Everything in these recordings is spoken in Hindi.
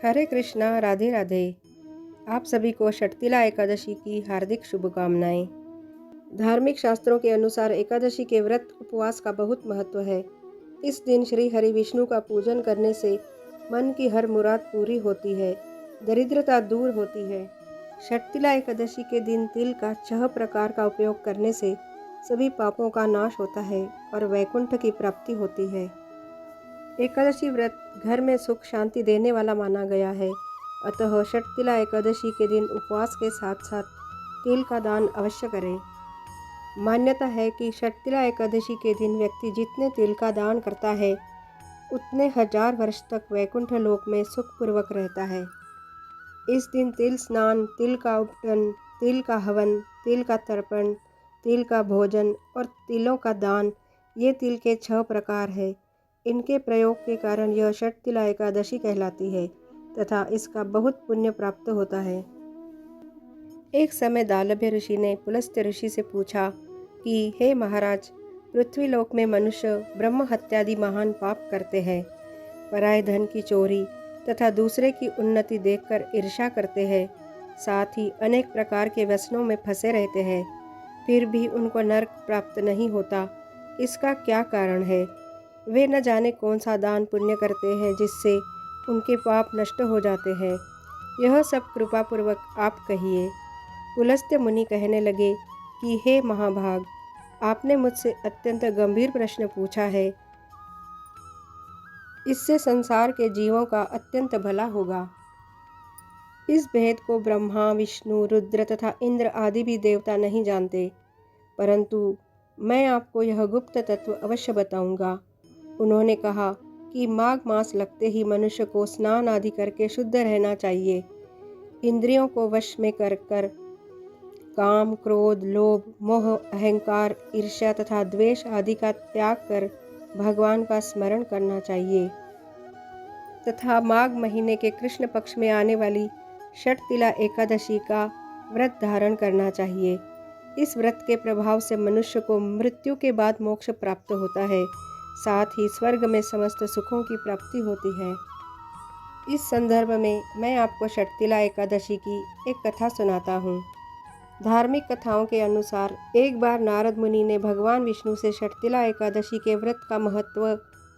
हरे कृष्णा, राधे राधे। आप सभी को षटतिला एकादशी की हार्दिक शुभकामनाएं। धार्मिक शास्त्रों के अनुसार एकादशी के व्रत उपवास का बहुत महत्व है। इस दिन श्री हरि विष्णु का पूजन करने से मन की हर मुराद पूरी होती है, दरिद्रता दूर होती है। षटतिला एकादशी के दिन तिल का 6 प्रकार का उपयोग करने से सभी पापों का नाश होता है और वैकुंठ की प्राप्ति होती है। एकादशी व्रत घर में सुख शांति देने वाला माना गया है। अतः षटतिला एकादशी के दिन उपवास के साथ साथ तिल का दान अवश्य करें। मान्यता है कि षटतिला एकादशी के दिन व्यक्ति जितने तिल का दान करता है उतने 1000 वर्ष तक वैकुंठ लोक में सुखपूर्वक रहता है। इस दिन तिल स्नान, तिल का उपटन, तिल का हवन, तिल का तर्पण, तिल का भोजन और तिलों का दान, ये तिल के 6 प्रकार हैं। इनके प्रयोग के कारण यह षटतिला एकादशी कहलाती है तथा इसका बहुत पुण्य प्राप्त होता है। एक समय दालभ्य ऋषि ने पुलस्त्य ऋषि से पूछा कि हे महाराज, पृथ्वीलोक में मनुष्य ब्रह्म हत्यादि महान पाप करते हैं, पराये धन की चोरी तथा दूसरे की उन्नति देखकर ईर्ष्या करते हैं, साथ ही अनेक प्रकार के व्यसनों में फंसे रहते हैं, फिर भी उनको नरक प्राप्त नहीं होता। इसका क्या कारण है? वे न जाने कौन सा दान पुण्य करते हैं जिससे उनके पाप नष्ट हो जाते हैं। यह सब कृपापूर्वक आप कहिए। पुलस्त्य मुनि कहने लगे कि हे महाभाग, आपने मुझसे अत्यंत गंभीर प्रश्न पूछा है। इससे संसार के जीवों का अत्यंत भला होगा। इस भेद को ब्रह्मा, विष्णु, रुद्र तथा इंद्र आदि भी देवता नहीं जानते, परंतु मैं आपको यह गुप्त तत्व अवश्य बताऊंगा। उन्होंने कहा कि माघ मास लगते ही मनुष्य को स्नान आदि करके शुद्ध रहना चाहिए। इंद्रियों को वश में कर काम, क्रोध, लोभ, मोह, अहंकार, ईर्ष्या तथा द्वेष आदि का त्याग कर भगवान का स्मरण करना चाहिए तथा माघ महीने के कृष्ण पक्ष में आने वाली षटतिला एकादशी का व्रत धारण करना चाहिए। इस व्रत के प्रभाव से मनुष्य को मृत्यु के बाद मोक्ष प्राप्त होता है, साथ ही स्वर्ग में समस्त सुखों की प्राप्ति होती है। इस संदर्भ में मैं आपको षटतिला एकादशी की एक कथा सुनाता हूँ। धार्मिक कथाओं के अनुसार एक बार नारद मुनि ने भगवान विष्णु से षटतिला एकादशी के व्रत का महत्व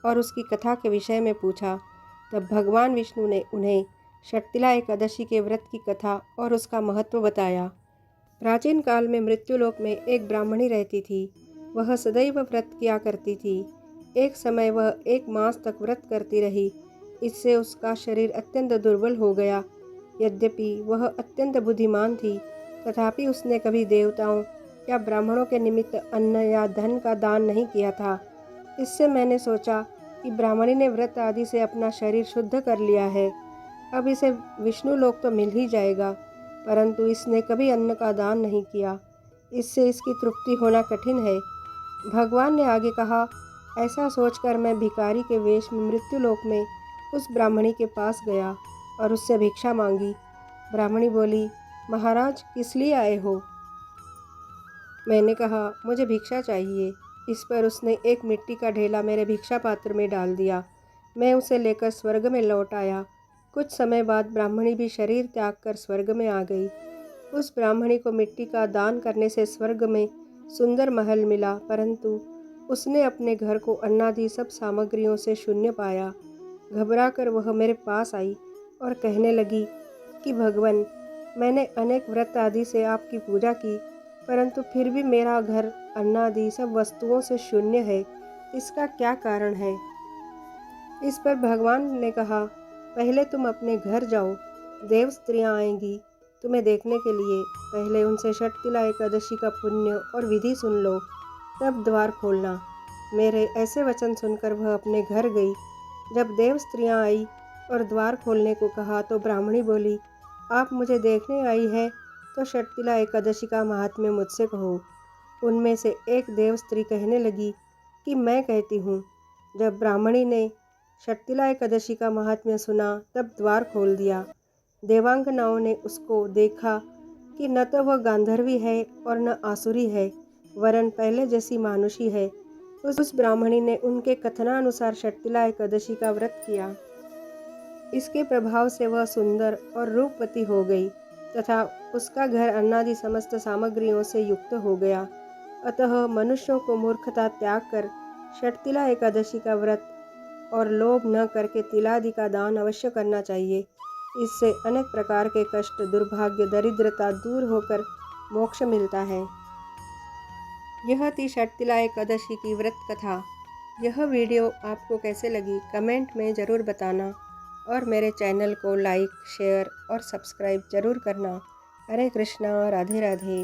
और उसकी कथा के विषय में पूछा। तब भगवान विष्णु ने उन्हें षटतिला एकादशी के व्रत की कथा और उसका महत्व बताया। प्राचीन काल में मृत्युलोक में एक ब्राह्मणी रहती थी। वह सदैव व्रत किया करती थी। एक समय वह 1 मास तक व्रत करती रही। इससे उसका शरीर अत्यंत दुर्बल हो गया। यद्यपि वह अत्यंत बुद्धिमान थी, तथापि उसने कभी देवताओं या ब्राह्मणों के निमित्त अन्न या धन का दान नहीं किया था। इससे मैंने सोचा कि ब्राह्मणी ने व्रत आदि से अपना शरीर शुद्ध कर लिया है, अब इसे विष्णु लोक तो मिल ही जाएगा, परंतु इसने कभी अन्न का दान नहीं किया। इससे इसकी तृप्ति होना कठिन है। भगवान ने आगे कहा, ऐसा सोचकर मैं भिखारी के वेश में मृत्युलोक में उस ब्राह्मणी के पास गया और उससे भिक्षा मांगी। ब्राह्मणी बोली, महाराज, किस लिए आए हो? मैंने कहा, मुझे भिक्षा चाहिए। इस पर उसने एक मिट्टी का ढेला मेरे भिक्षा पात्र में डाल दिया। मैं उसे लेकर स्वर्ग में लौट आया। कुछ समय बाद ब्राह्मणी भी शरीर त्याग कर स्वर्ग में आ गई। उस ब्राह्मणी को मिट्टी का दान करने से स्वर्ग में सुंदर महल मिला, परंतु उसने अपने घर को अन्नादि सब सामग्रियों से शून्य पाया। घबराकर वह मेरे पास आई और कहने लगी कि भगवान, मैंने अनेक व्रत आदि से आपकी पूजा की, परंतु फिर भी मेरा घर अन्नादि सब वस्तुओं से शून्य है। इसका क्या कारण है? इस पर भगवान ने कहा, पहले तुम अपने घर जाओ। देव स्त्रियां आएंगी तुम्हें देखने के लिए। पहले उनसे षटतिला एकादशी का पुण्य और विधि सुन लो, तब द्वार खोलना। मेरे ऐसे वचन सुनकर वह अपने घर गई। जब देव स्त्रियां आई और द्वार खोलने को कहा तो ब्राह्मणी बोली, आप मुझे देखने आई है तो षटतिला एकादशी का महात्म्य मुझसे कहो। उनमें से एक देव स्त्री कहने लगी कि मैं कहती हूँ। जब ब्राह्मणी ने षटतिला एकादशी का महात्म्य सुना तब द्वार खोल दिया। देवांगनाओं ने उसको देखा कि न तो वह गांधर्वी है और न आसुरी है, वरन पहले जैसी मानुषी है। उस ब्राह्मणी ने उनके कथनानुसार षटतिला एकादशी का व्रत किया। इसके प्रभाव से वह सुंदर और रूपवती हो गई तथा उसका घर अन्नादि समस्त सामग्रियों से युक्त हो गया। अतः मनुष्यों को मूर्खता त्याग कर षटतिला एकादशी का व्रत और लोभ न करके तिलादि का दान अवश्य करना चाहिए। इससे अनेक प्रकार के कष्ट, दुर्भाग्य, दरिद्रता दूर होकर मोक्ष मिलता है। यह थी षटतिला एकादशी की व्रत कथा। यह वीडियो आपको कैसे लगी कमेंट में ज़रूर बताना और मेरे चैनल को लाइक, शेयर और सब्सक्राइब ज़रूर करना। हरे कृष्णा, राधे राधे।